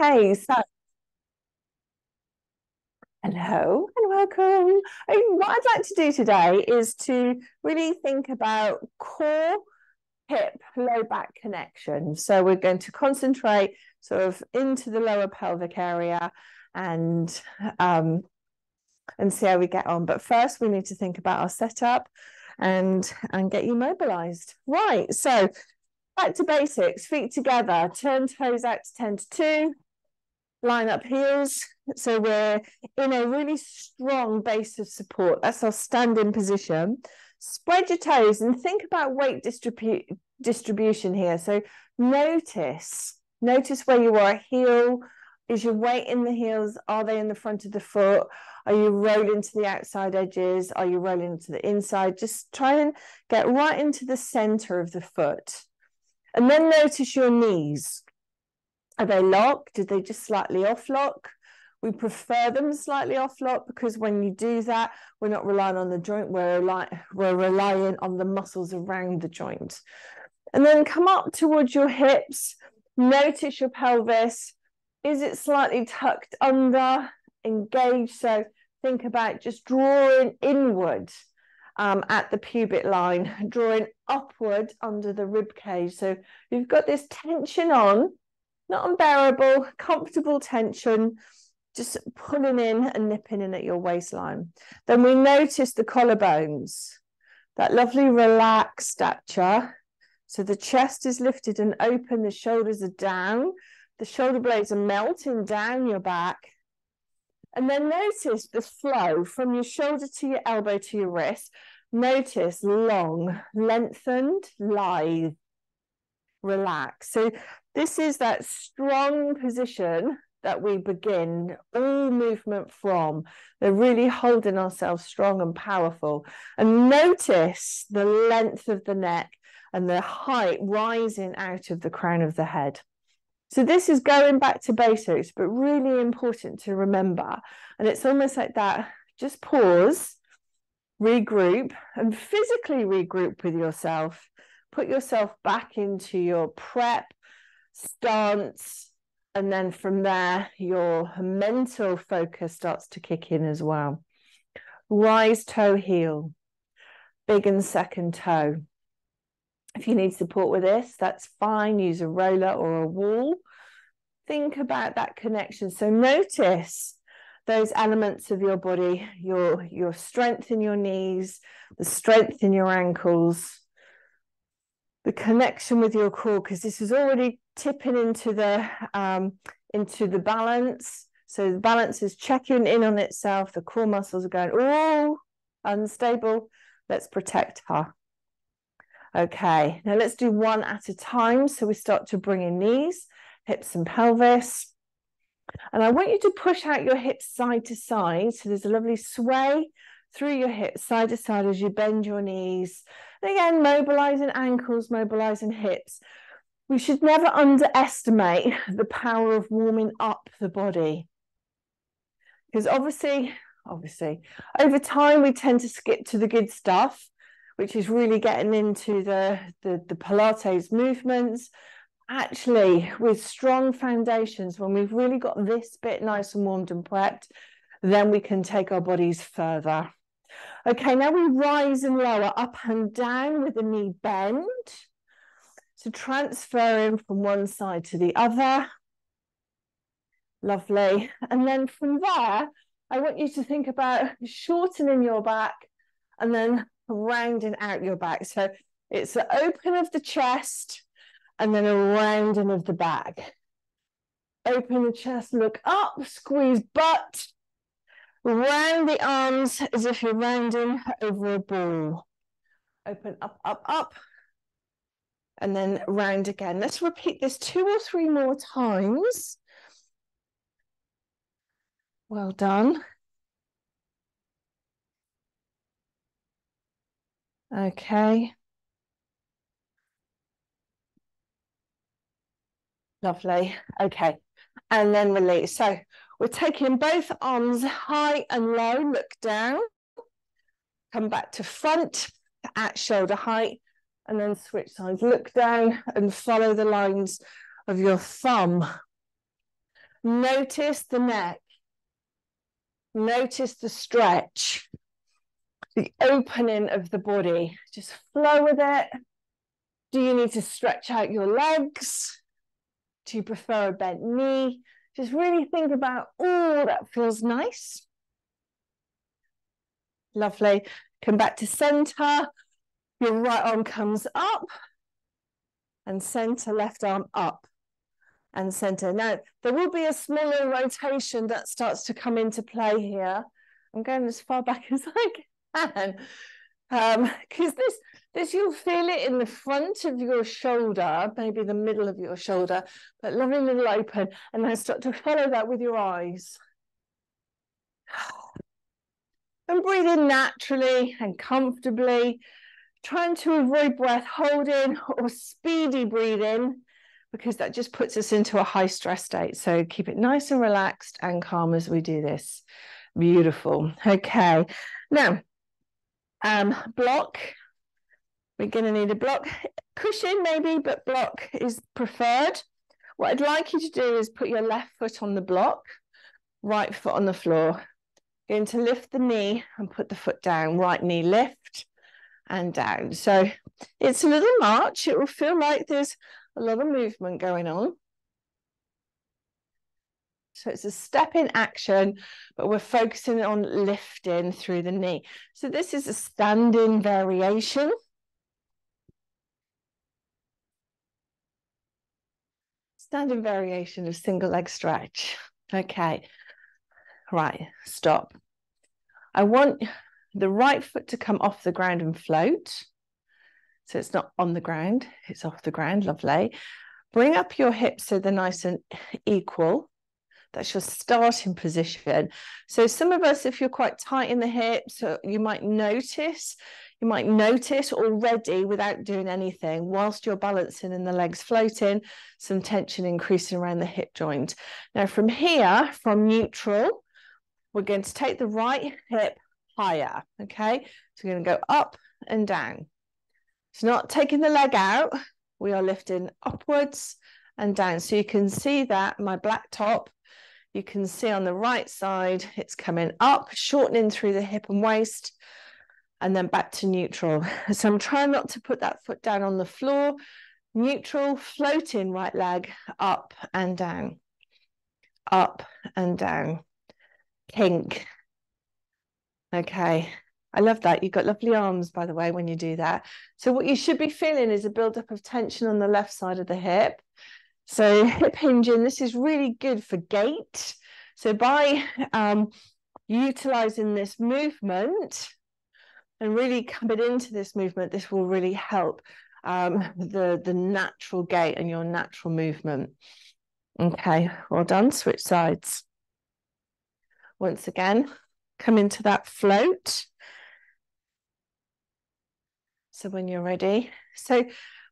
Okay, so hello and welcome. What I'd like to do today is to really think about core, hip, low back connection. So we're going to concentrate sort of into the lower pelvic area and um, and see how we get on. But first, we need to think about our setup and get you mobilized. Right, so back to basics, feet together, turn toes out to 10 to 2. Line up heels. So we're in a really strong base of support. That's our standing position. Spread your toes and think about weight distribution here. So notice where you are. Heel, is your weight in the heels? Are they in the front of the foot? Are you rolling to the outside edges? Are you rolling to the inside? Just try and get right into the center of the foot. And then notice your knees. Are they locked? Did they just slightly off lock? We prefer them slightly off lock because when you do that, we're not relying on the joint, we're relying on the muscles around the joint. And then come up towards your hips. Notice your pelvis. Is it slightly tucked under? Engaged. So think about just drawing inward at the pubic line, drawing upward under the rib cage. So you've got this tension on. Not unbearable, comfortable tension, just pulling in and nipping in at your waistline. Then we notice the collarbones, that lovely relaxed stature. So the chest is lifted and open, the shoulders are down, the shoulder blades are melting down your back. And then notice the flow from your shoulder to your elbow to your wrist. Notice long, lengthened, lithe, relax. So this is that strong position that we begin all movement from. They're really holding ourselves strong and powerful. And notice the length of the neck and the height rising out of the crown of the head. So this is going back to basics, but really important to remember. And it's almost like that, just pause, regroup, and physically regroup with yourself. Put yourself back into your prep stance, and then from there your mental focus starts to kick in as well. Rise toe heel, big and second toe. If you need support with this, that's fine. Use a roller or a wall. Think about that connection. So notice those elements of your body, your strength in your knees, the strength in your ankles, the connection with your core, because this is already tipping into the balance. So the balance is checking in on itself. The core muscles are going, oh, unstable. Let's protect her. Okay, now let's do one at a time. So we start to bring in knees, hips and pelvis. And I want you to push out your hips side to side. So there's a lovely sway through your hips side to side as you bend your knees. And again, mobilizing ankles, mobilizing hips. We should never underestimate the power of warming up the body. Because obviously, over time, we tend to skip to the good stuff, which is really getting into the Pilates movements. Actually, with strong foundations, when we've really got this bit nice and warmed and prepped, then we can take our bodies further. Okay, now we rise and lower up and down with the knee bend. So transferring from one side to the other. Lovely. And then from there, I want you to think about shortening your back and then rounding out your back. So it's the open of the chest and then a rounding of the back. Open the chest, look up, squeeze butt. Round the arms as if you're rounding over a ball. Open up, up, up. And then round again. Let's repeat this 2 or 3 more times. Well done. Okay. Lovely. Okay. And then release. So we're taking both arms high and low. Look down. Come back to front at shoulder height. And then switch sides. Look down and follow the lines of your thumb. Notice the neck. Notice the stretch, the opening of the body. Just flow with it. Do you need to stretch out your legs? Do you prefer a bent knee? Just really think about, oh, that feels nice. Lovely. Come back to center. Your right arm comes up and center, left arm up and center. Now, there will be a smaller rotation that starts to come into play here. I'm going as far back as I can. Because this you'll feel it in the front of your shoulder, maybe the middle of your shoulder, but lovely little open, and then start to follow that with your eyes. And breathe in naturally and comfortably, trying to avoid breath holding or speedy breathing, because that just puts us into a high stress state. So keep it nice and relaxed and calm as we do this. Beautiful. Okay. Now, block. We're going to need a block. Cushion maybe, but block is preferred. What I'd like you to do is put your left foot on the block, right foot on the floor. Going to lift the knee and put the foot down. Right knee lift and down. So it's a little march. It will feel like there's a lot of movement going on. So it's a step in action, but we're focusing on lifting through the knee. So this is a standing variation. Standing variation of single leg stretch. Okay, right, stop. I want the right foot to come off the ground and float. So it's not on the ground, it's off the ground, lovely. Bring up your hips so they're nice and equal. That's your starting position. So some of us, if you're quite tight in the hips, you might notice already without doing anything, whilst you're balancing and the legs floating, some tension increasing around the hip joint. Now from here, from neutral, we're going to take the right hip higher, okay? So we're going to go up and down. It's not taking the leg out. We are lifting upwards and down. So you can see that my black top, you can see on the right side, it's coming up, shortening through the hip and waist, and then back to neutral. So I'm trying not to put that foot down on the floor. Neutral, floating right leg, up and down, up and down. Kink. Okay. I love that. You've got lovely arms, by the way, when you do that. So what you should be feeling is a buildup of tension on the left side of the hip. So hip hinging, this is really good for gait. So by utilizing this movement and really coming into this movement, this will really help the natural gait and your natural movement. Okay, well done. Switch sides. Once again, come into that float. So when you're ready. So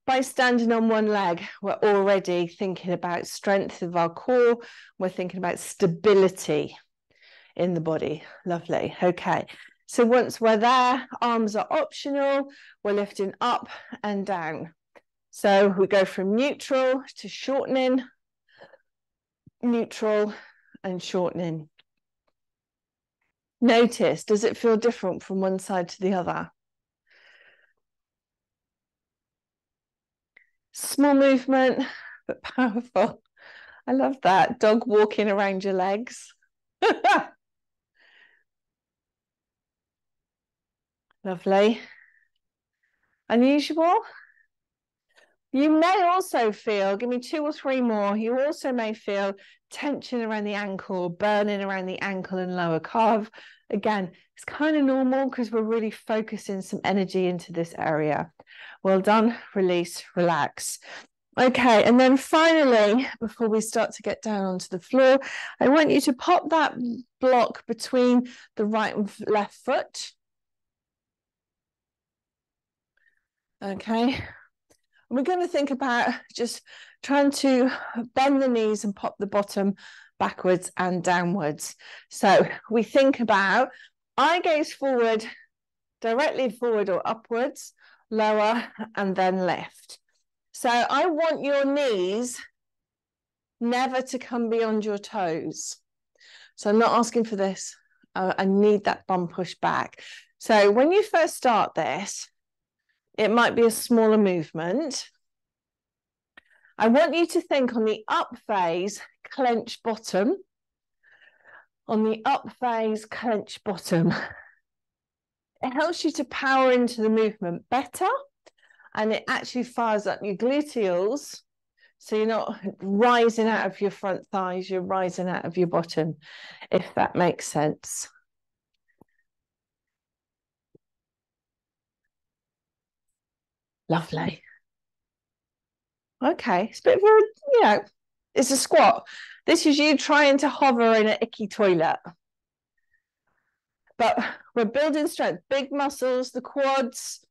by standing on one leg, we're already thinking about strength of our core. We're thinking about stability in the body. Lovely. Okay. So once we're there, arms are optional. We're lifting up and down. So we go from neutral to shortening, neutral and shortening. Notice, does it feel different from one side to the other? Small movement, but powerful. I love that. Dog walking around your legs. Lovely. Unusual. You may also feel, give me 2 or 3 more, you also may feel tension around the ankle, burning around the ankle and lower calf. Again, it's kind of normal because we're really focusing some energy into this area. Well done. Release, relax. Okay, and then finally, before we start to get down onto the floor, I want you to pop that block between the right and left foot. Okay, we're going to think about just trying to bend the knees and pop the bottom backwards and downwards. So we think about eye gaze forward, directly forward or upwards, lower, and then lift. So I want your knees never to come beyond your toes. So I'm not asking for this. I need that bum push back. So when you first start this, it might be a smaller movement. I want you to think on the up phase, clench bottom. On the up phase, clench bottom. It helps you to power into the movement better, and it actually fires up your gluteals. So you're not rising out of your front thighs, you're rising out of your bottom, if that makes sense. Lovely. Okay, it's a bit of a, it's a squat. This is you trying to hover in an icky toilet. But we're building strength, big muscles, the quads,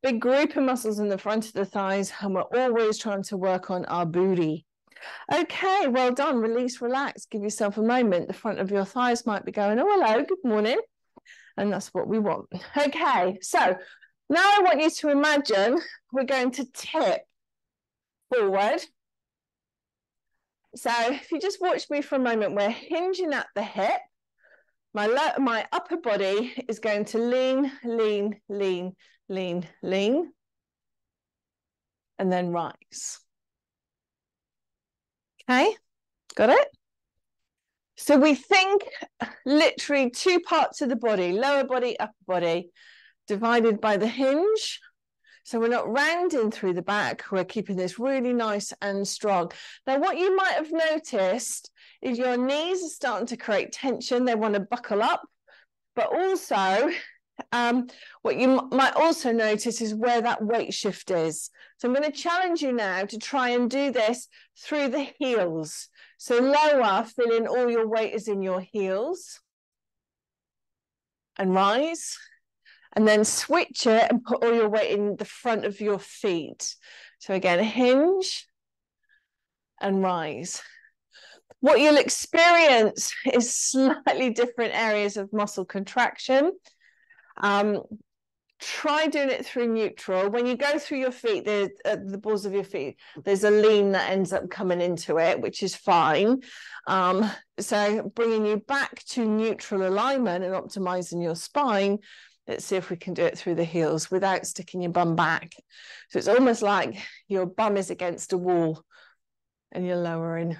big group of muscles in the front of the thighs, and we're always trying to work on our booty. Okay, well done. Release, relax, give yourself a moment. The front of your thighs might be going, oh, hello, good morning. And that's what we want. Okay, so now I want you to imagine we're going to tip forward. So if you just watch me for a moment, we're hinging at the hip. My upper body is going to lean, lean, lean, lean, lean, and then rise. Okay, got it? So we think literally two parts of the body, lower body, upper body, divided by the hinge. So we're not rounding through the back, we're keeping this really nice and strong. Now, what you might have noticed is your knees are starting to create tension. They want to buckle up, but also what you might also notice is where that weight shift is. So I'm going to challenge you now to try and do this through the heels. So lower, feeling all your weight is in your heels. And rise. And then switch it and put all your weight in the front of your feet. So again, hinge and rise. What you'll experience is slightly different areas of muscle contraction. Try doing it through neutral. When you go through your feet, the balls of your feet, there's a lean that ends up coming into it, which is fine. So bringing you back to neutral alignment and optimizing your spine. Let's see if we can do it through the heels without sticking your bum back. So it's almost like your bum is against a wall and you're lowering.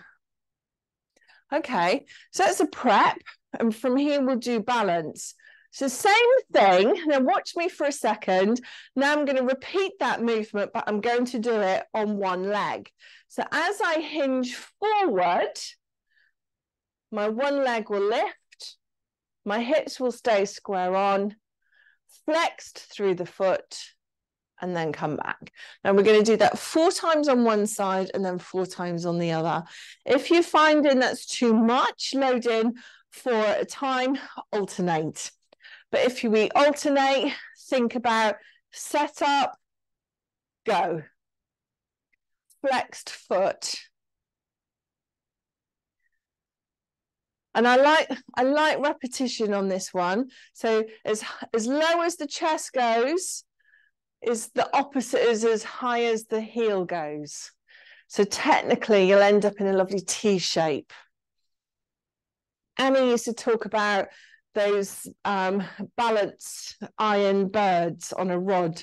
Okay, so that's a prep. And from here, we'll do balance. So same thing. Now watch me for a second. Now I'm going to repeat that movement, but I'm going to do it on one leg. So as I hinge forward, my one leg will lift. My hips will stay square on, flexed through the foot, and then come back. Now we're going to do that 4 times on one side and then 4 times on the other. If you're finding that's too much, load in 4 at a time, alternate. But if we alternate, think about set up, go. Flexed foot. And I like repetition on this one. So as low as the chest goes, is the opposite is as high as the heel goes. So technically, you'll end up in a lovely T shape. Annie used to talk about those balanced iron birds on a rod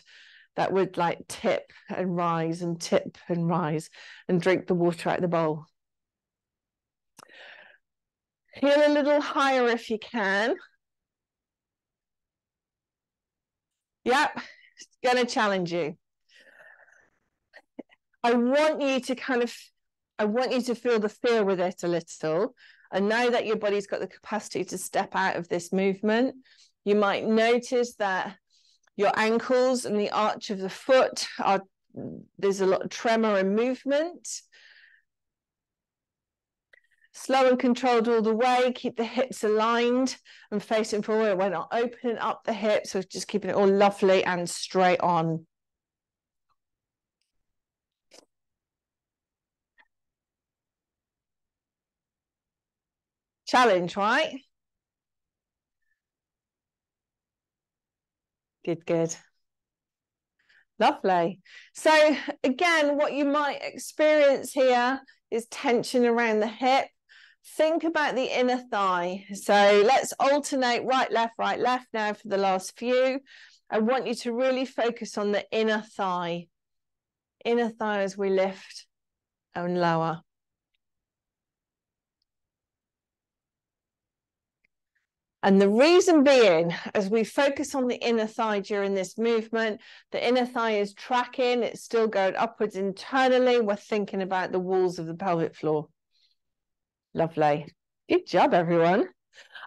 that would like tip and rise and tip and rise and drink the water out of the bowl. Heel a little higher if you can. Yep, it's going to challenge you. I want you to feel the fear with it a little. And know that your body's got the capacity to step out of this movement. You might notice that your ankles and the arch of the foot there's a lot of tremor and movement. Slow and controlled all the way. Keep the hips aligned and facing forward. We're not opening up the hips, so just keeping it all lovely and straight on. Challenge, right? Good, good. Lovely. So again, what you might experience here is tension around the hip. Think about the inner thigh. So let's alternate right, left now for the last few. I want you to really focus on the inner thigh. Inner thigh as we lift and lower. And the reason being, as we focus on the inner thigh during this movement, the inner thigh is tracking, it's still going upwards internally. We're thinking about the walls of the pelvic floor. Lovely. Good job, everyone.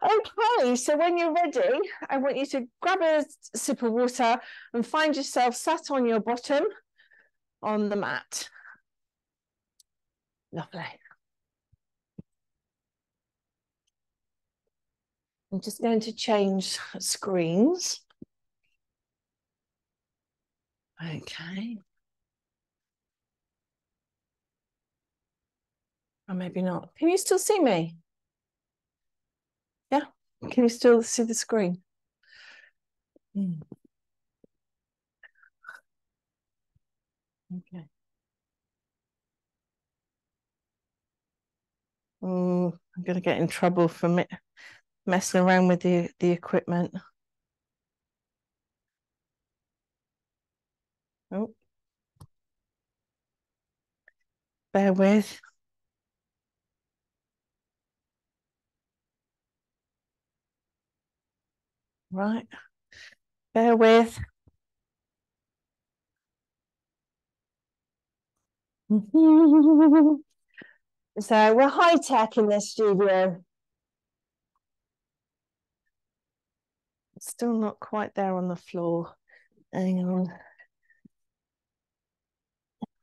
Okay, so when you're ready, I want you to grab a sip of water and find yourself sat on your bottom on the mat. Lovely. I'm just going to change screens. Okay. Or maybe not. Can you still see me? Yeah? Can you still see the screen? Okay. Oh, I'm going to get in trouble for messing around with the equipment. Oh. Bear with. Right. Bear with. So we're high tech in this studio. Still not quite there on the floor. Hang on.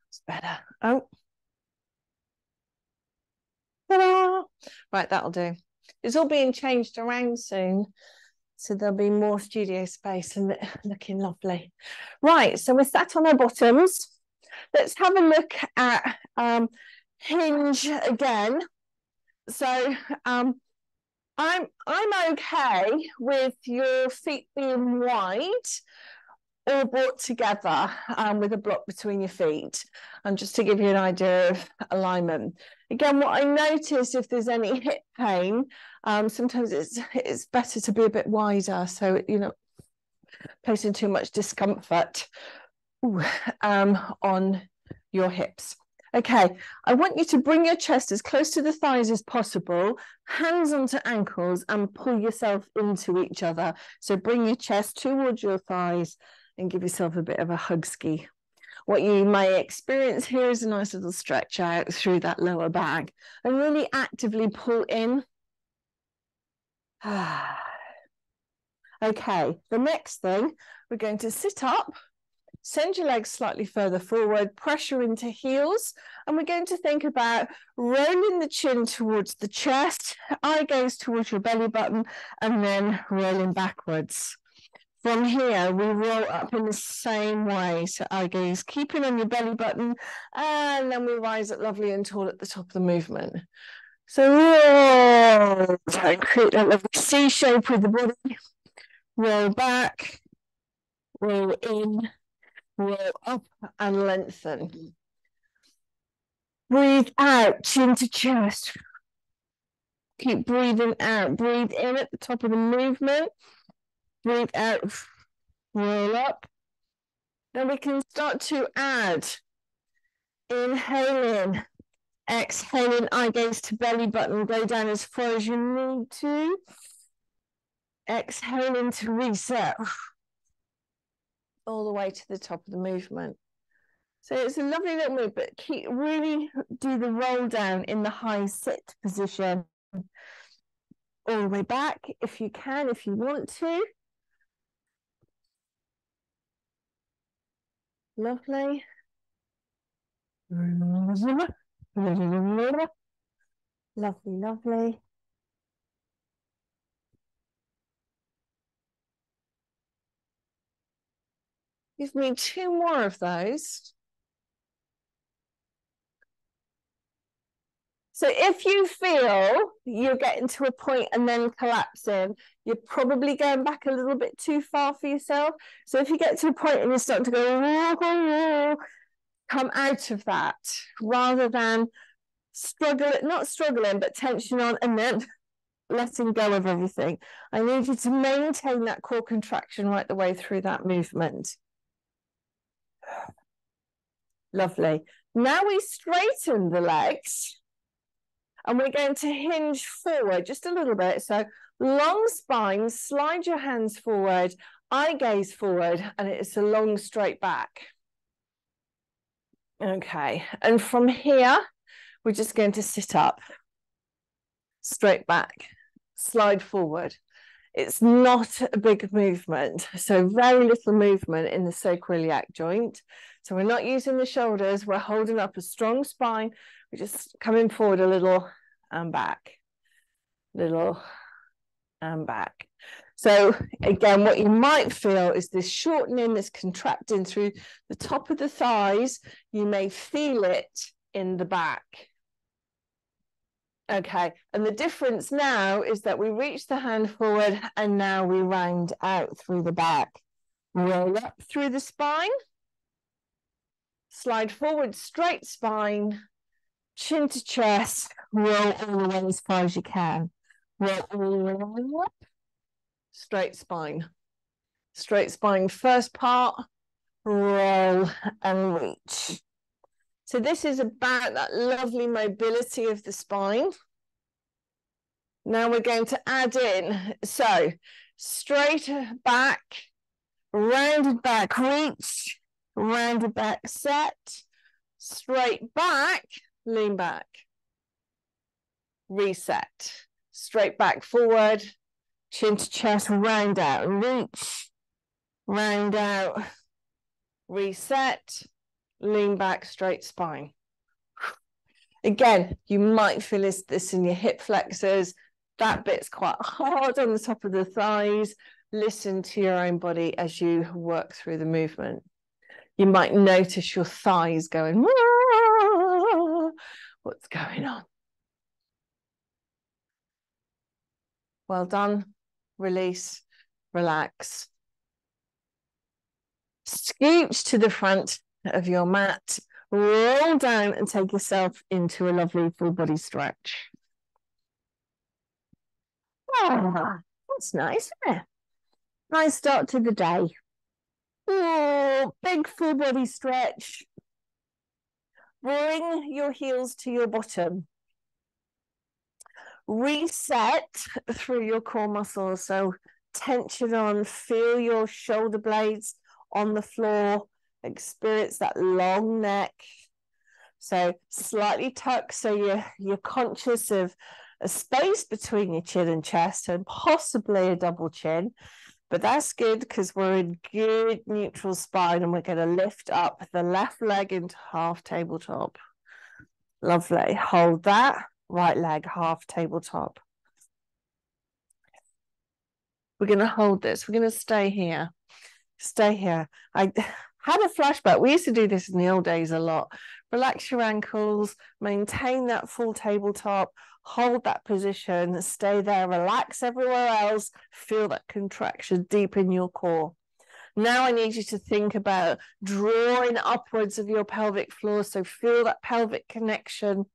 It's better. Oh. Ta-da! Right, that'll do. It's all being changed around soon. So there'll be more studio space and looking lovely. Right, so we're sat on our bottoms. Let's have a look at hinge again. So I'm okay with your feet being wide or brought together with a block between your feet, just to give you an idea of alignment. Again, what I notice if there's any hip pain, sometimes it's better to be a bit wider, so you're not placing too much discomfort on your hips. Okay, I want you to bring your chest as close to the thighs as possible, hands onto ankles, and pull yourself into each other. So bring your chest towards your thighs and give yourself a bit of a hug ski. What you may experience here is a nice little stretch out through that lower back and really actively pull in. Okay, the next thing, we're going to sit up. Send your legs slightly further forward, pressure into heels, and we're going to think about rolling the chin towards the chest, eye gaze towards your belly button, and then rolling backwards. From here, we roll up in the same way. So eye gaze, keeping on your belly button, and then we rise up lovely and tall at the top of the movement. So roll, and create that lovely C shape with the body. Roll back, roll in, roll up and lengthen. Breathe out, chin to chest. Keep breathing out. Breathe in at the top of the movement. Breathe out, roll up. Then we can start to add. Inhaling, exhaling, eye gaze to belly button. Go down as far as you need to. Exhaling to reset. All the way to the top of the movement. So it's a lovely little move, but really do the roll down in the high sit position. All the way back, if you can, if you want to. Lovely. Lovely, lovely. Give me 2 more of those. So if you feel you're getting to a point and then collapsing, you're probably going back a little bit too far for yourself. So if you get to a point and you start to go, come out of that rather than not struggling, but tension on, and then letting go of everything. I need you to maintain that core contraction right the way through that movement. Lovely. Now we straighten the legs and we're going to hinge forward just a little bit. So long spine, slide your hands forward, eye gaze forward, and it's a long straight back. Okay, and from here, we're just going to sit up, straight back, slide forward. It's not a big movement, so very little movement in the sacroiliac joint. So we're not using the shoulders, we're holding up a strong spine. We're just coming forward a little and back, little and back. So again, what you might feel is this shortening, this contracting through the top of the thighs. You may feel it in the back. Okay, and the difference now is that we reach the hand forward and now we round out through the back. Roll up through the spine. Slide forward, straight spine, chin to chest, roll all the way as far as you can. Roll all the way up, straight spine. Straight spine, first part, roll and reach. So this is about that lovely mobility of the spine. Now we're going to add in, so straight back, rounded back, reach, rounded back, set, straight back, lean back, reset, straight back forward, chin to chest, round out, reach, round out, reset, lean back, straight spine. Again, you might feel this in your hip flexors. That bit's quite hard on the top of the thighs. Listen to your own body as you work through the movement. You might notice your thighs going, what's going on? Well done. Release, relax. Scooch to the front of your mat. Roll down and take yourself into a lovely full body stretch. Ah, that's nice, isn't it? Nice start to the day. Oh, big full body stretch. Bring your heels to your bottom. Reset through your core muscles. So tension on, feel your shoulder blades on the floor. Experience that long neck. So slightly tuck so you're conscious of a space between your chin and chest and possibly a double chin. But that's good because we're in good neutral spine and we're going to lift up the left leg into half tabletop. Lovely. Hold that. Right leg, half tabletop. We're going to hold this. We're going to stay here. Stay here. I had a flashback. We used to do this in the old days a lot. Relax your ankles, maintain that full tabletop, hold that position, stay there, relax everywhere else, feel that contraction deep in your core. Now I need you to think about drawing upwards of your pelvic floor, so feel that pelvic connection.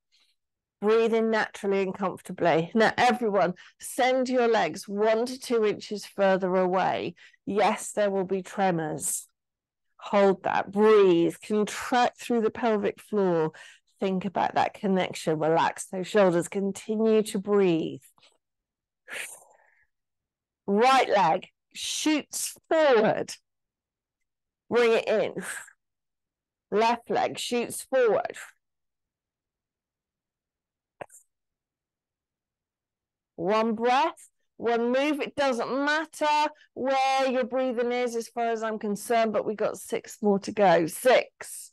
Breathe in naturally and comfortably. Now, everyone, send your legs 1 to 2 inches further away. Yes, there will be tremors. Hold that. Breathe. Contract through the pelvic floor. Think about that connection. Relax those shoulders. Continue to breathe. Right leg shoots forward. Bring it in. Left leg shoots forward. One breath, one move. It doesn't matter where your breathing is as far as I'm concerned, but we got 6 more to go. 6,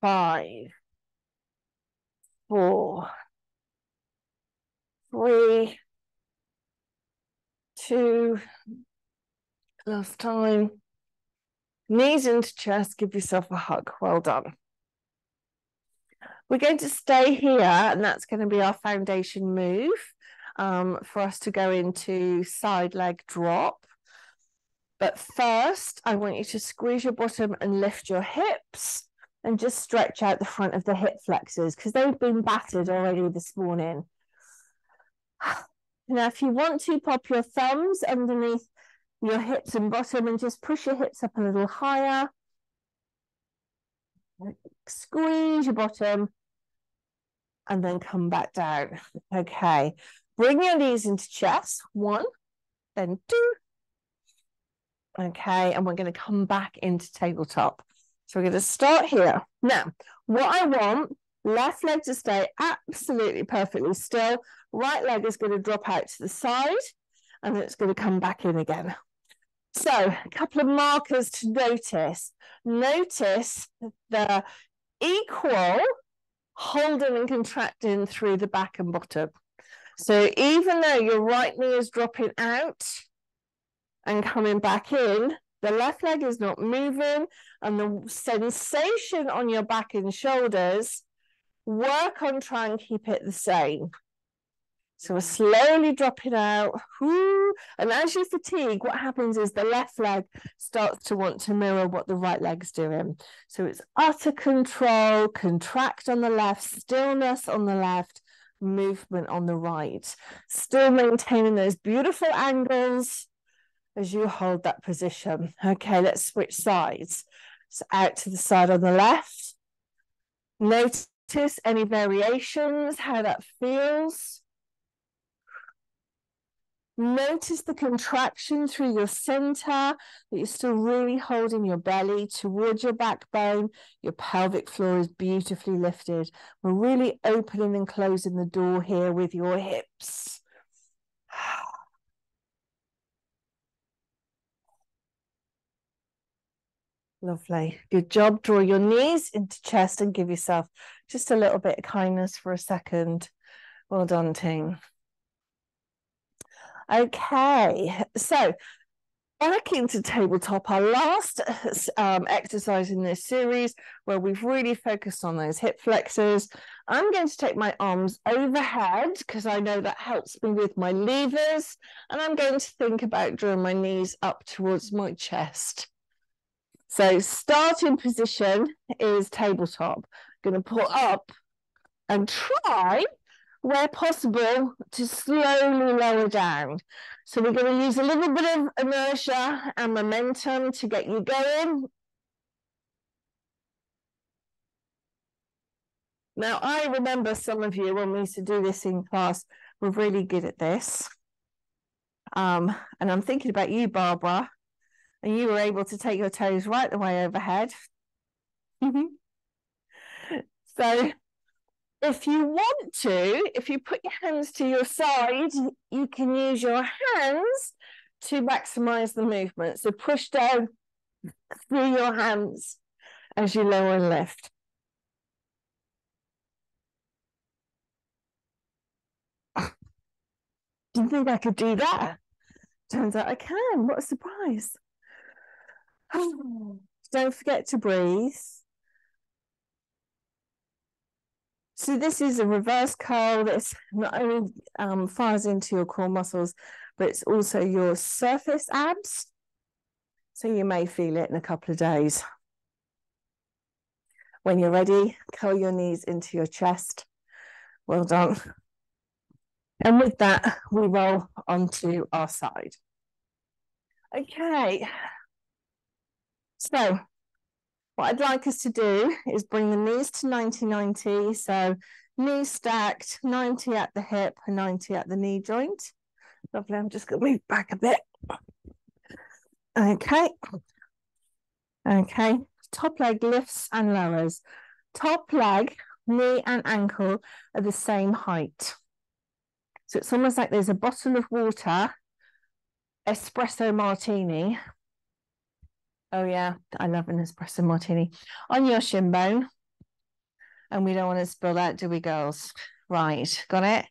5, 4, 3, 2, last time. Knees into chest, give yourself a hug. Well done. We're going to stay here, and that's going to be our foundation move for us to go into side leg drop. But first, I want you to squeeze your bottom and lift your hips. and just stretch out the front of the hip flexors because they've been battered already this morning. Now, if you want to, pop your thumbs underneath your hips and bottom and just push your hips up a little higher. Squeeze your bottom and then come back down. Okay, bring your knees into chest. 1, then 2. Okay, and we're going to come back into tabletop. So we're going to start here. Now, what I want, left leg to stay absolutely perfectly still. Right leg is going to drop out to the side and then it's going to come back in again. So a couple of markers to notice. Notice the equal holding and contracting through the back and bottom. So even though your right knee is dropping out and coming back in, the left leg is not moving, and the sensation on your back and shoulders, work on trying and keep it the same. So we're slowly dropping out. Whoo. And as you fatigue, what happens is the left leg starts to want to mirror what the right leg's doing. So it's utter control, contract on the left, stillness on the left, movement on the right. Still maintaining those beautiful angles as you hold that position. Okay, let's switch sides. So out to the side on the left. Notice any variations, how that feels. Notice the contraction through your center, that you're still really holding your belly towards your backbone. Your pelvic floor is beautifully lifted. We're really opening and closing the door here with your hips. Lovely. Good job. Draw your knees into chest and give yourself just a little bit of kindness for a second. Well done, team. Okay, so back into tabletop, our last exercise in this series where we've really focused on those hip flexors. I'm going to take my arms overhead because I know that helps me with my levers, and I'm going to think about drawing my knees up towards my chest. So starting position is tabletop. I'm going to pull up and try, where possible, to slowly lower down. So we're going to use a little bit of inertia and momentum to get you going. Now, I remember some of you, when we used to do this in class, were really good at this. And I'm thinking about you, Barbara, and you were able to take your toes right the way overhead. So if you want to, if you put your hands to your side, you can use your hands to maximize the movement. So push down through your hands as you lower and lift. Didn't think I could do that. Turns out I can. What a surprise. Don't forget to breathe. So this is a reverse curl that's not only fires into your core muscles, but it's also your surface abs. So you may feel it in a couple of days. When you're ready, curl your knees into your chest. Well done. And with that, we roll onto our side. Okay. So what I'd like us to do is bring the knees to 90-90. So knees stacked, 90 at the hip and 90 at the knee joint. Lovely. I'm just going to move back a bit. Okay. Okay. Top leg lifts and lowers. Top leg, knee and ankle are the same height. So it's almost like there's a bottle of water, espresso martini. Oh yeah, I love an espresso martini. On your shin bone. And we don't want to spill that, do we, girls? Right, got it?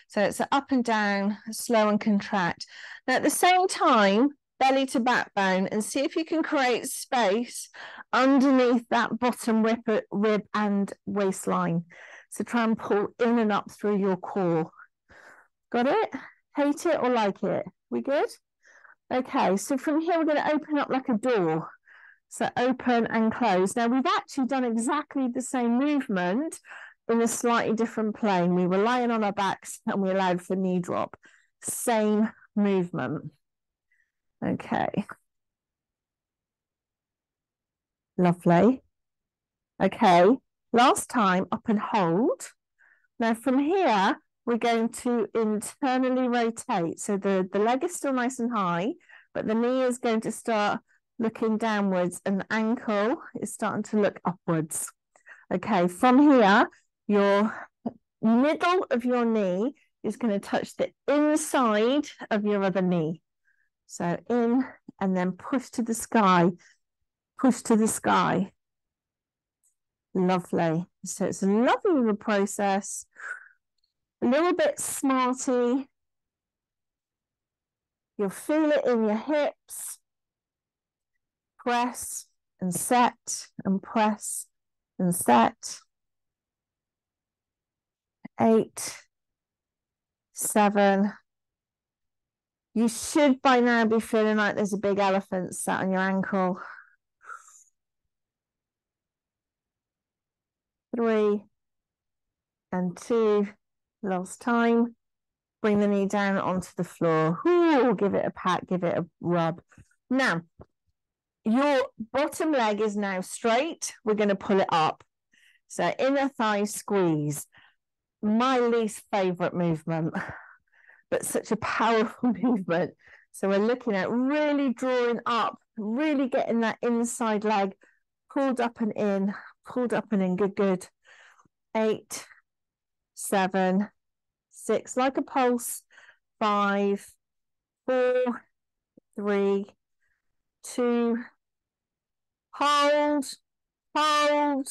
So it's up and down, slow and contract. Now at the same time, belly to backbone, and see if you can create space underneath that bottom rib and waistline. So try and pull in and up through your core. Got it? Hate it or like it? We good? Okay, so from here we're going to open up like a door. So open and close. Now we've actually done exactly the same movement in a slightly different plane. We were lying on our backs and we allowed for knee drop. Same movement. Okay. Lovely. Okay. Last time, up and hold. Now from here, we're going to internally rotate. So the leg is still nice and high, but the knee is going to start looking downwards and the ankle is starting to look upwards. Okay, from here, your middle of your knee is going to touch the inside of your other knee. So in and then push to the sky, push to the sky. Lovely. So it's a lovely little process. A little bit smarty. You'll feel it in your hips. Press and set and press and set. 8, 7. You should by now be feeling like there's a big elephant sat on your ankle. 3 and 2. Last time. Bring the knee down onto the floor. Ooh, give it a pat, give it a rub. Now, your bottom leg is now straight. We're going to pull it up. So inner thigh squeeze. My least favorite movement, but such a powerful movement. So we're looking at really drawing up, really getting that inside leg pulled up and in, pulled up and in. Good, good. 8, 7, 6, like a pulse. 5, 4, 3, 2, hold, hold,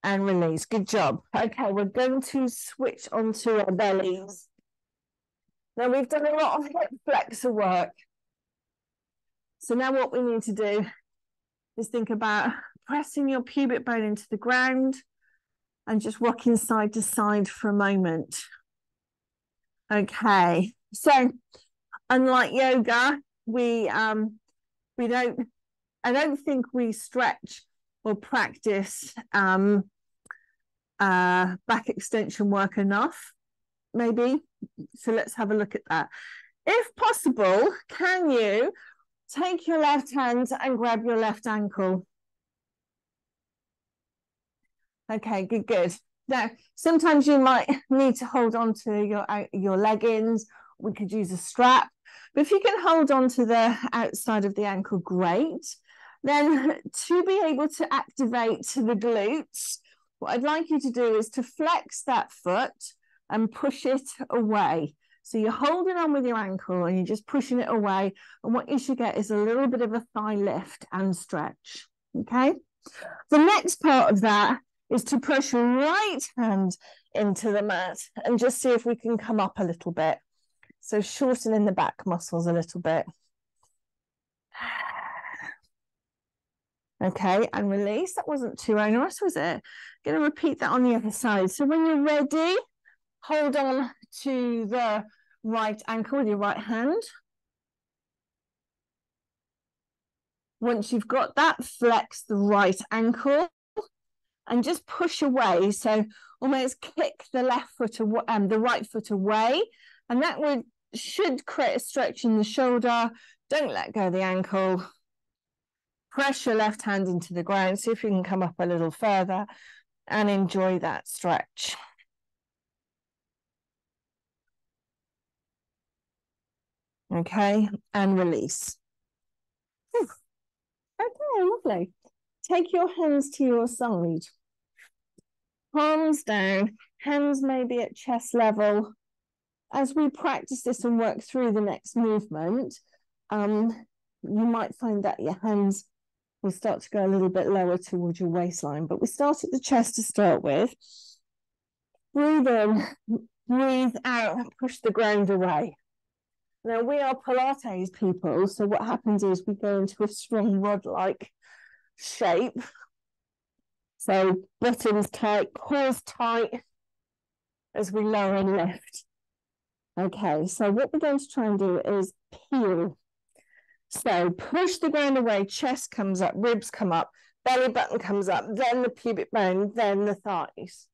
and release. Good job. Okay, we're going to switch onto our bellies. Now we've done a lot of hip flexor work. So now what we need to do is think about pressing your pubic bone into the ground and just rocking side to side for a moment. Okay, so unlike yoga, I don't think we stretch or practice back extension work enough, maybe. So let's have a look at that. If possible, can you take your left hand and grab your left ankle? Okay, good, good. Now, sometimes you might need to hold on to your leggings. We could use a strap. But if you can hold on to the outside of the ankle, great. Then to be able to activate the glutes, what I'd like you to do is to flex that foot and push it away. So you're holding on with your ankle and you're just pushing it away. And what you should get is a little bit of a thigh lift and stretch, okay? The next part of that is to push your right hand into the mat and just see if we can come up a little bit. So shortening the back muscles a little bit. Okay, and release. That wasn't too onerous, was it? Going to repeat that on the other side. So when you're ready, hold on to the right ankle with your right hand. Once you've got that, flex the right ankle and just push away. So almost kick the left foot the right foot away, and that should create a stretch in the shoulder. Don't let go of the ankle. Press your left hand into the ground. See if you can come up a little further and enjoy that stretch. Okay, and release. Whew. Okay, lovely. Take your hands to your side. Palms down, hands maybe at chest level. As we practice this and work through the next movement, you might find that your hands will start to go a little bit lower towards your waistline. But we start at the chest to start with. Breathe in, breathe out, push the ground away. Now, we are Pilates people, so what happens is we go into a strong rod-like shape. So buttons tight, cores tight as we lower and lift. Okay, so what we're going to try and do is peel. So push the ground away, chest comes up, ribs come up, belly button comes up, then the pubic bone, then the thighs.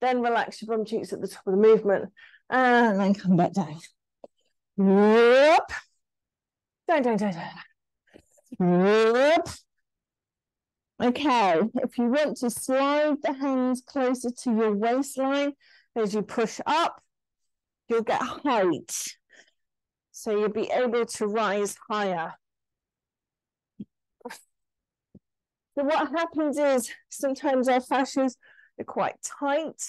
Then relax your bum cheeks at the top of the movement, and then come back down. Whoop. Down, down, down, down. Whoop. Okay, if you want to slide the hands closer to your waistline as you push up, you'll get height. So you'll be able to rise higher. So what happens is sometimes our fascias are quite tight.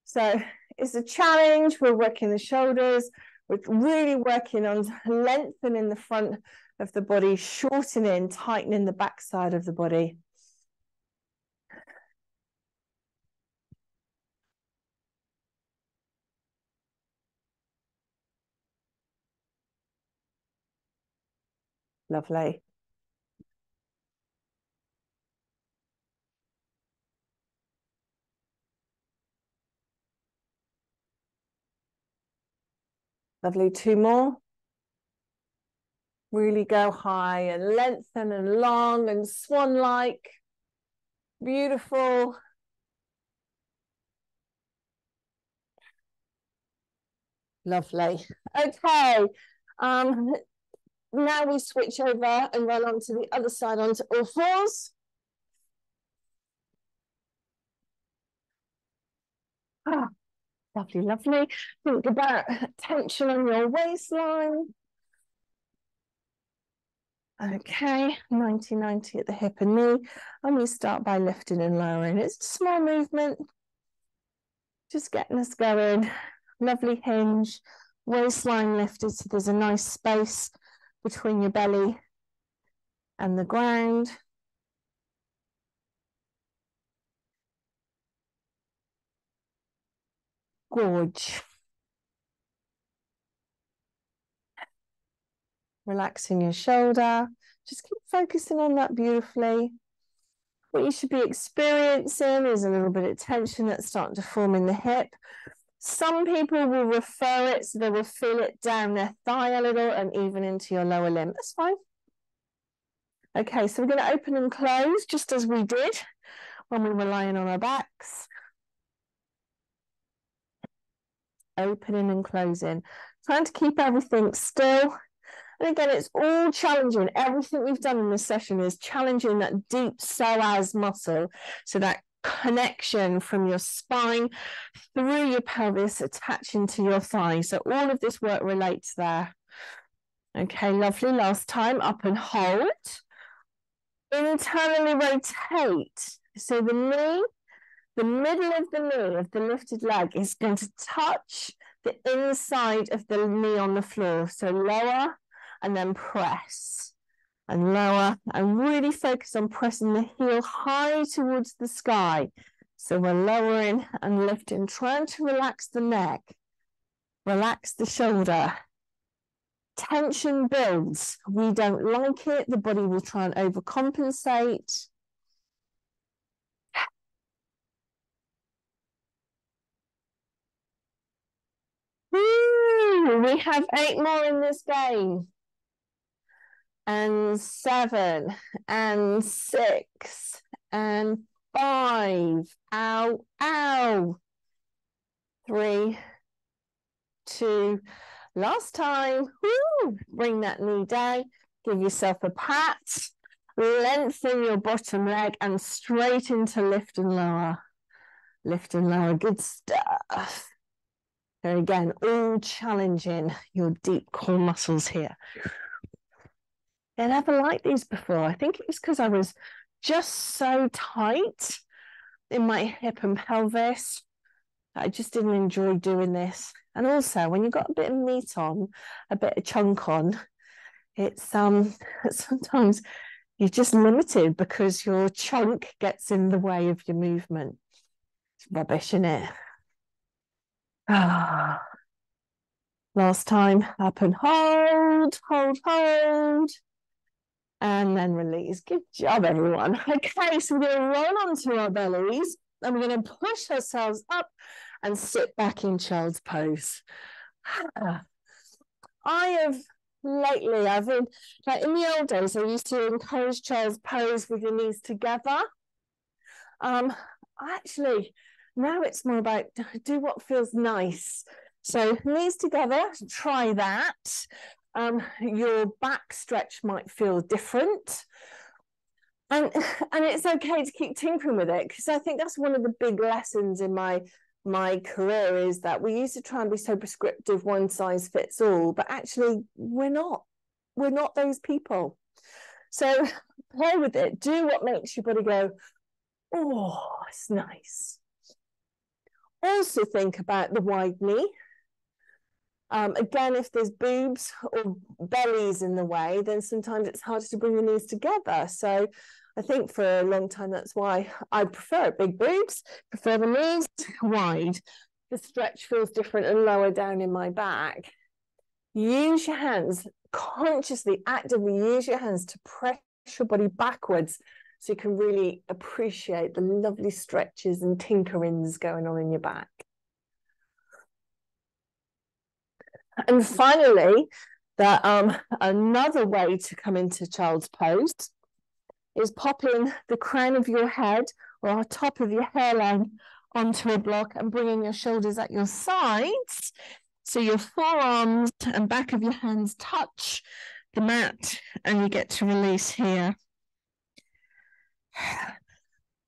So it's a challenge. We're working the shoulders. We're really working on lengthening the front of the body, shortening, tightening the back side of the body. Lovely. Lovely. Two more. Really go high and lengthen and long and swan-like. Beautiful. Lovely. Okay. Now we switch over and run onto the other side onto all fours. Ah, lovely, lovely. Think about tension on your waistline. Okay, 90-90 at the hip and knee. And we start by lifting and lowering. It's a small movement. Just getting us going. Lovely hinge. Waistline lifted, so there's a nice space between your belly and the ground. Gorge. Relaxing your shoulder. Just keep focusing on that beautifully. What you should be experiencing is a little bit of tension that's starting to form in the hip. Some people will refer it, so they will feel it down their thigh a little and even into your lower limb. That's fine. Okay, so we're going to open and close just as we did when we were lying on our backs. Opening and closing. Trying to keep everything still. And again, it's all challenging. Everything we've done in this session is challenging that deep psoas muscle. So that connection from your spine through your pelvis, attaching to your thigh. So all of this work relates there. Okay, lovely. Last time, up and hold. Internally rotate. So the knee, the middle of the knee of the lifted leg is going to touch the inside of the knee on the floor. So lower and then press and lower and really focus on pressing the heel high towards the sky. So we're lowering and lifting, trying to relax the neck, relax the shoulder. Tension builds. We don't like it. The body will try and overcompensate. We have 8 more in this game. And 7 and 6 and 5. Ow, ow. 3, 2. Last time. Woo! Bring that knee down. Give yourself a pat. Lengthen your bottom leg and straight into lift and lower. Lift and lower. Good stuff. And again, all challenging your deep core muscles here. I never liked these before. I think it was because I was just so tight in my hip and pelvis. I just didn't enjoy doing this. And also, when you've got a bit of meat on, a bit of chunk on, it's sometimes you're just limited because your chunk gets in the way of your movement. It's rubbish, isn't it? Ah. Last time, up and hold, hold, hold. And then release. Good job, everyone. Okay, so we're going to roll onto our bellies and we're going to push ourselves up and sit back in child's pose. I have lately. I've been, like in the old days, I used to encourage child's pose with your knees together. Um, actually, now it's more about do what feels nice. So knees together, try that. Your back stretch might feel different. And it's okay to keep tinkering with it, because I think that's one of the big lessons in my career, is that we used to try and be so prescriptive, one size fits all, but actually we're not those people. So play with it, do what makes your body go, oh, it's nice. Also think about the wide knee. Again, if there's boobs or bellies in the way, then sometimes it's harder to bring the knees together. So I think for a long time, that's why I prefer big boobs, prefer the knees wide. The stretch feels different and lower down in my back. Use your hands, consciously, actively use your hands to press your body backwards, so you can really appreciate the lovely stretches and tinkerings going on in your back. And finally, that another way to come into child's pose is popping the crown of your head or top of your hairline onto a block and bringing your shoulders at your sides, so your forearms and back of your hands touch the mat, and you get to release here.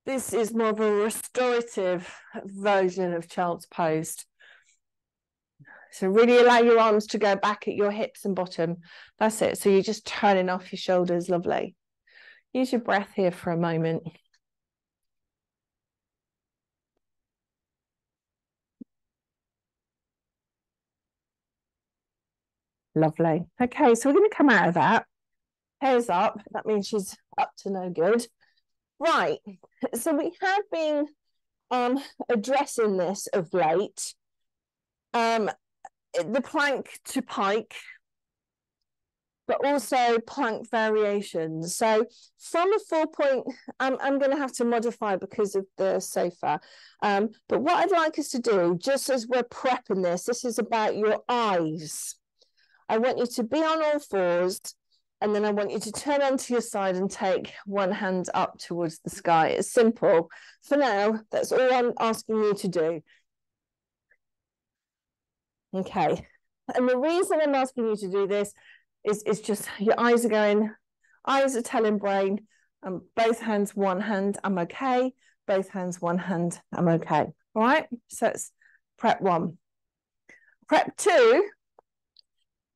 This is more of a restorative version of child's pose. So really allow your arms to go back at your hips and bottom. That's it. So you're just turning off your shoulders. Lovely. Use your breath here for a moment. Lovely. Okay, so we're going to come out of that. Hair's up. That means she's up to no good. Right. So we have been addressing this of late. The plank to pike, but also plank variations. So from a 4-point, I'm going to have to modify because of the sofa. But what I'd like us to do, just as we're prepping this is about your eyes. I want you to be on all fours, and then I want you to turn onto your side and take one hand up towards the sky. It's simple. For now, that's all I'm asking you to do. Okay. And the reason I'm asking you to do this is just your eyes are telling brain, both hands, one hand, I'm okay. Both hands, one hand, I'm okay. All right. So it's prep 1. Prep 2,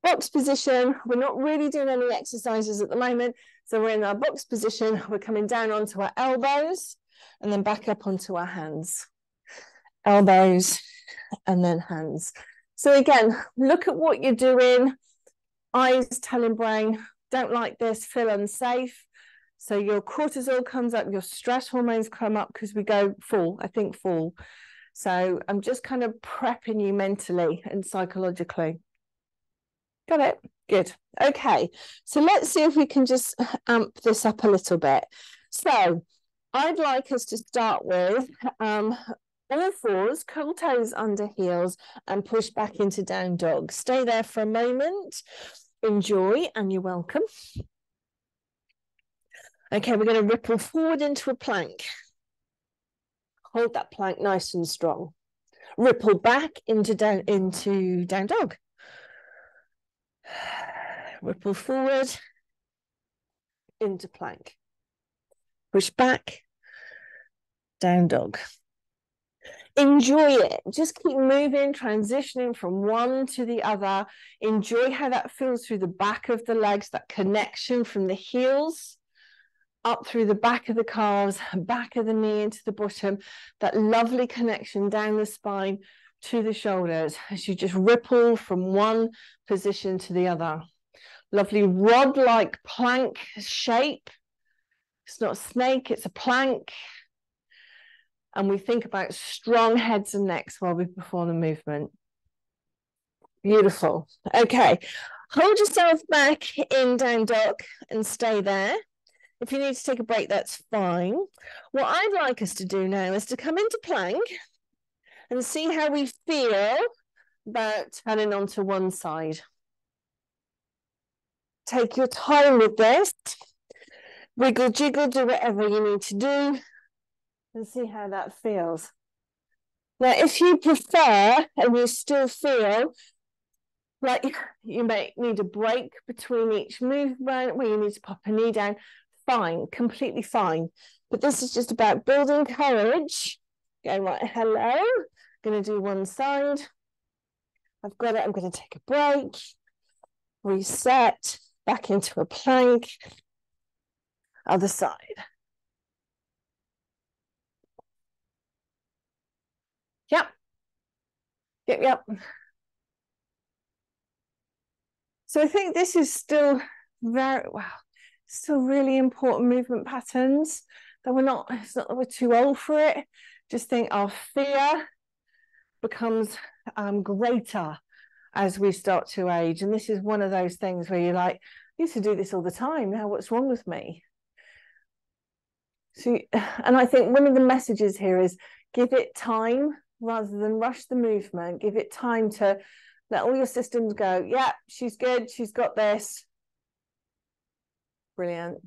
box position. We're not really doing any exercises at the moment. So we're in our box position. We're coming down onto our elbows and then back up onto our hands. Elbows and then hands. So again, look at what you're doing. Eyes telling brain, don't like this, feel unsafe. So your cortisol comes up, your stress hormones come up because we go full. So I'm just kind of prepping you mentally and psychologically. Got it? Good. Okay. So let's see if we can just amp this up a little bit. So I'd like us to start with all fours, curl toes under heels, and push back into down dog. Stay there for a moment. Enjoy, and you're welcome. Okay, we're going to ripple forward into a plank. Hold that plank nice and strong. Ripple back into down dog. Ripple forward into plank. Push back, down dog. Enjoy it. Just keep moving, transitioning from one to the other. Enjoy how that feels through the back of the legs, that connection from the heels up through the back of the calves, back of the knee into the bottom, that lovely connection down the spine to the shoulders as you just ripple from one position to the other. Lovely rod-like plank shape. It's not a snake, it's a plank. And we think about strong heads and necks while we perform the movement. Beautiful. Okay, hold yourself back in down dog and stay there. If you need to take a break, that's fine. What I'd like us to do now is to come into plank and see how we feel about turning onto one side. Take your time with this. Wiggle, jiggle, do whatever you need to do and see how that feels. Now, if you prefer and you still feel like you may need a break between each movement where you need to pop a knee down, fine, completely fine. But this is just about building courage. Going right, hello. Going to do one side. I've got it. I'm going to take a break. Reset. Back into a plank. Other side. Yep. Yep. So I think this is still still really important movement patterns that it's not that we're too old for it. Just think our fear becomes greater as we start to age. And this is one of those things where you're like, I used to do this all the time. Now what's wrong with me? So, and I think one of the messages here is give it time rather than rush the movement. Give it time to let all your systems go. Yeah, she's good. She's got this. Brilliant.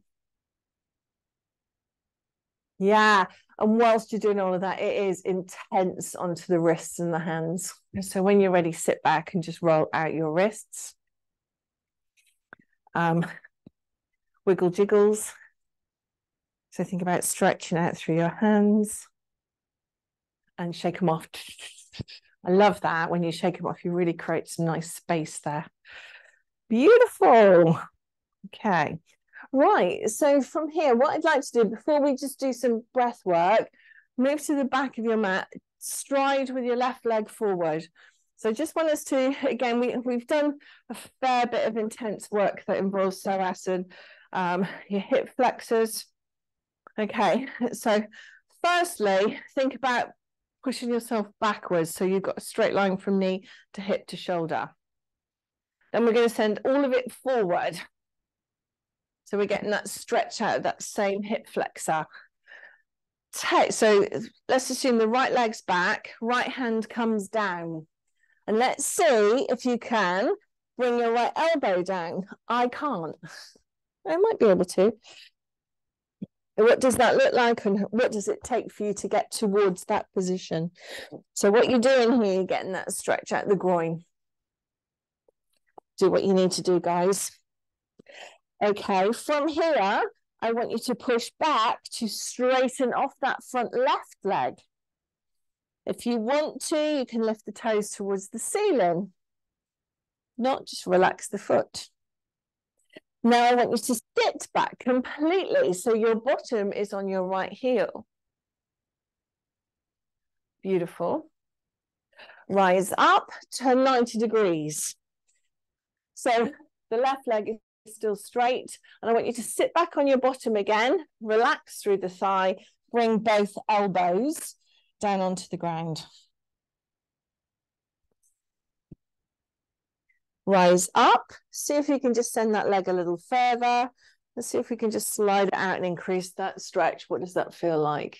Yeah. And whilst you're doing all of that, it is intense onto the wrists and the hands. So when you're ready, sit back and just roll out your wrists. Wiggle jiggles. So think about stretching out through your hands and shake them off. I love that. When you shake them off, you really create some nice space there. Beautiful. Okay. Right. So from here, what I'd like to do before we just do some breath work, move to the back of your mat, stride with your left leg forward. So I just want us to, again, we've done a fair bit of intense work that involves psoas and your hip flexors. Okay. So firstly, think about pushing yourself backwards so you've got a straight line from knee to hip to shoulder. Then we're going to send all of it forward. So we're getting that stretch out of that same hip flexor. So let's assume the right leg's back, right hand comes down. And let's see if you can bring your right elbow down. I can't. I might be able to. What does that look like and what does it take for you to get towards that position? So what you're doing here, you're getting that stretch out the groin. Do what you need to do, guys. Okay, from here, I want you to push back to straighten off that front left leg. If you want to, you can lift the toes towards the ceiling. Not just relax the foot. Now I want you to sit back completely so your bottom is on your right heel. Beautiful. Rise up, turn 90 degrees. So the left leg is still straight, and I want you to sit back on your bottom again, relax through the thigh, bring both elbows down onto the ground. Rise up, see if you can just send that leg a little further. Let's see if we can just slide it out and increase that stretch. What does that feel like?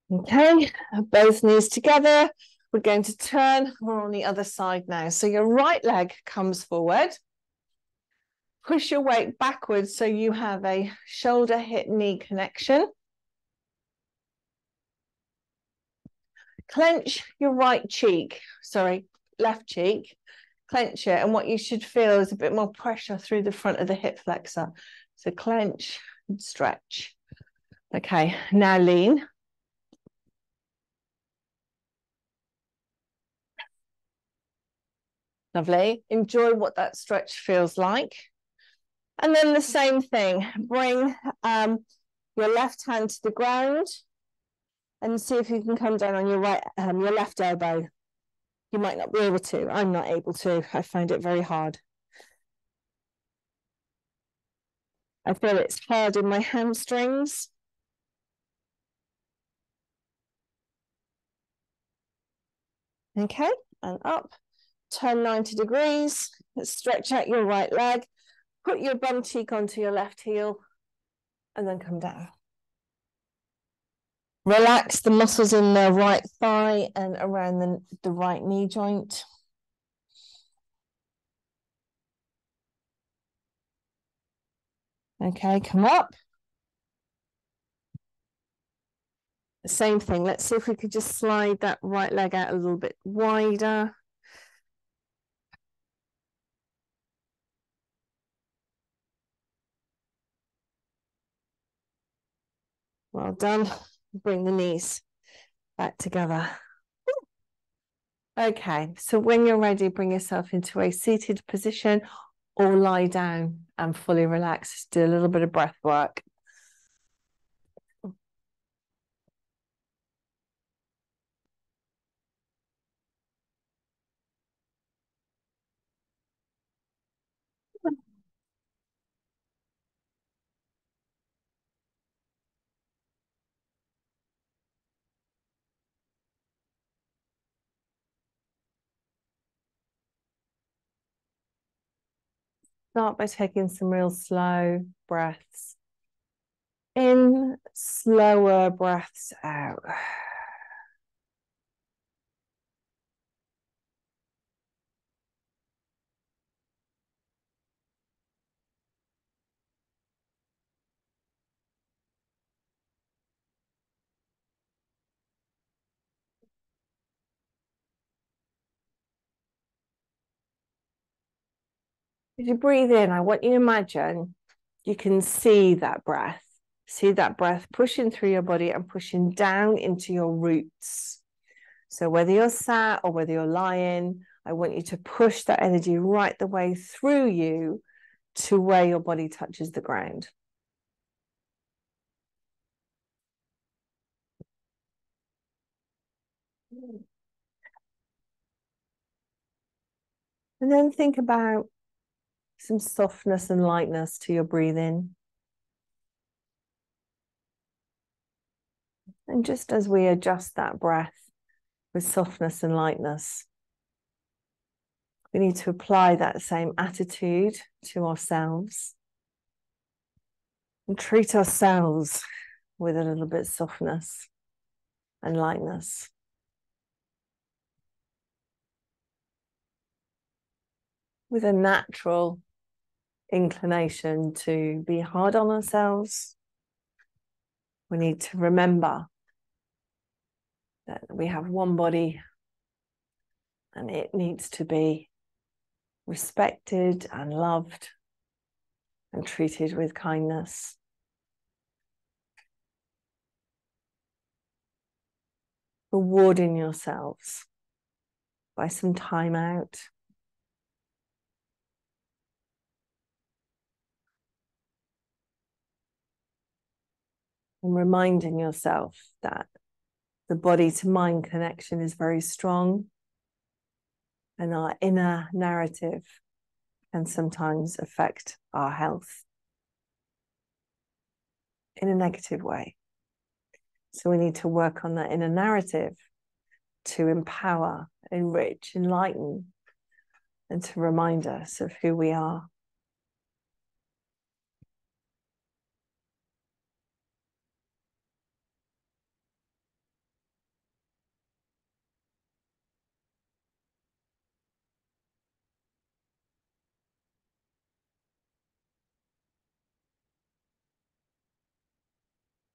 Okay, both knees together. We're going to turn. We're on the other side now. So your right leg comes forward. Push your weight backwards so you have a shoulder, hip, knee connection. Clench your right cheek, left cheek. Clench it, and what you should feel is a bit more pressure through the front of the hip flexor. So clench and stretch. Okay, now lean. Lovely. Enjoy what that stretch feels like. And then the same thing. Bring your left hand to the ground and see if you can come down on your your left elbow. You might not be able to. I'm not able to. I find it very hard. I feel it's hard in my hamstrings. Okay, and up. Turn 90 degrees. Let's stretch out your right leg. Put your bum cheek onto your left heel and then come down. Relax the muscles in the right thigh and around the right knee joint. Okay, come up. Same thing. Let's see if we could just slide that right leg out a little bit wider. Well done. Bring the knees back together. Okay, so when you're ready, bring yourself into a seated position or lie down and fully relax. Do a little bit of breath work. Start by taking some real slow breaths in, slower breaths out. As you breathe in, I want you to imagine you can see that breath. See that breath pushing through your body and pushing down into your roots. So whether you're sat or whether you're lying, I want you to push that energy right the way through you to where your body touches the ground. And then think about some softness and lightness to your breathing. And just as we adjust that breath with softness and lightness, we need to apply that same attitude to ourselves and treat ourselves with a little bit of softness and lightness. With a natural inclination to be hard on ourselves, we need to remember that we have one body and it needs to be respected and loved and treated with kindness. Rewarding yourselves by some time out. And reminding yourself that the body to mind connection is very strong and our inner narrative can sometimes affect our health in a negative way. So we need to work on that inner narrative to empower, enrich, enlighten, and to remind us of who we are.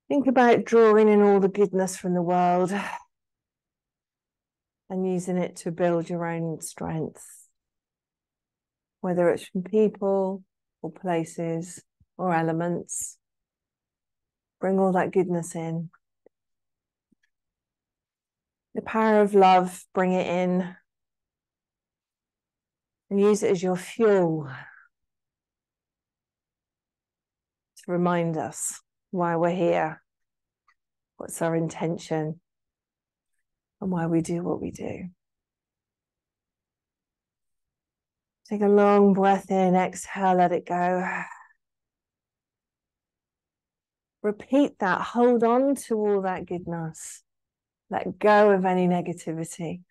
Think about drawing in all the goodness from the world and using it to build your own strength, whether it's from people or places or elements. Bring all that goodness in. The power of love, bring it in and use it as your fuel to remind us why we're here, what's our intention, and why we do what we do. Take a long breath in, exhale, let it go. Repeat that, hold on to all that goodness. Let go of any negativity.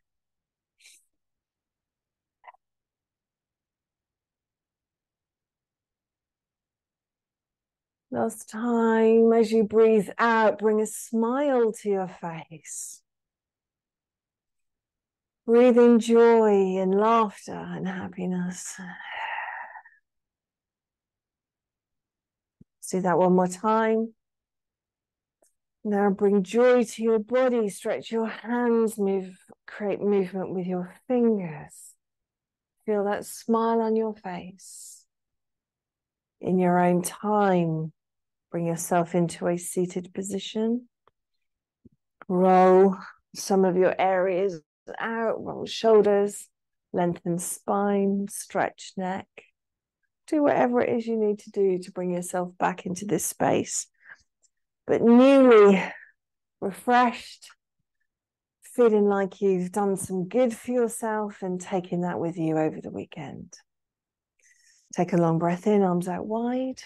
Last time, as you breathe out, bring a smile to your face. Breathe in joy and laughter and happiness. do that one more time. Now bring joy to your body, stretch your hands, create movement with your fingers. Feel that smile on your face. In your own time, bring yourself into a seated position. Roll some of your areas out, roll shoulders, lengthen spine, stretch neck. Do whatever it is you need to do to bring yourself back into this space. But newly refreshed, feeling like you've done some good for yourself and taking that with you over the weekend. Take a long breath in, arms out wide.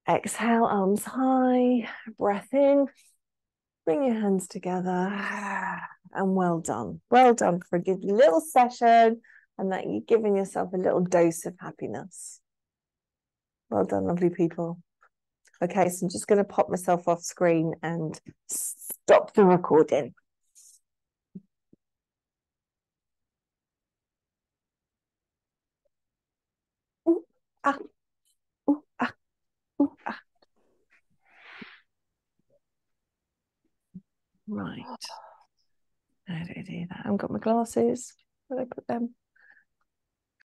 Exhale, arms high, breath in. Bring your hands together and well done. Well done for a good little session and that you're giving yourself a little dose of happiness. Well done, lovely people. Okay, so I'm just going to pop myself off screen and stop the recording. Ooh, ah, ooh, ah, ooh, ah. Right. How do I do that? I haven't got my glasses. Where do I put them?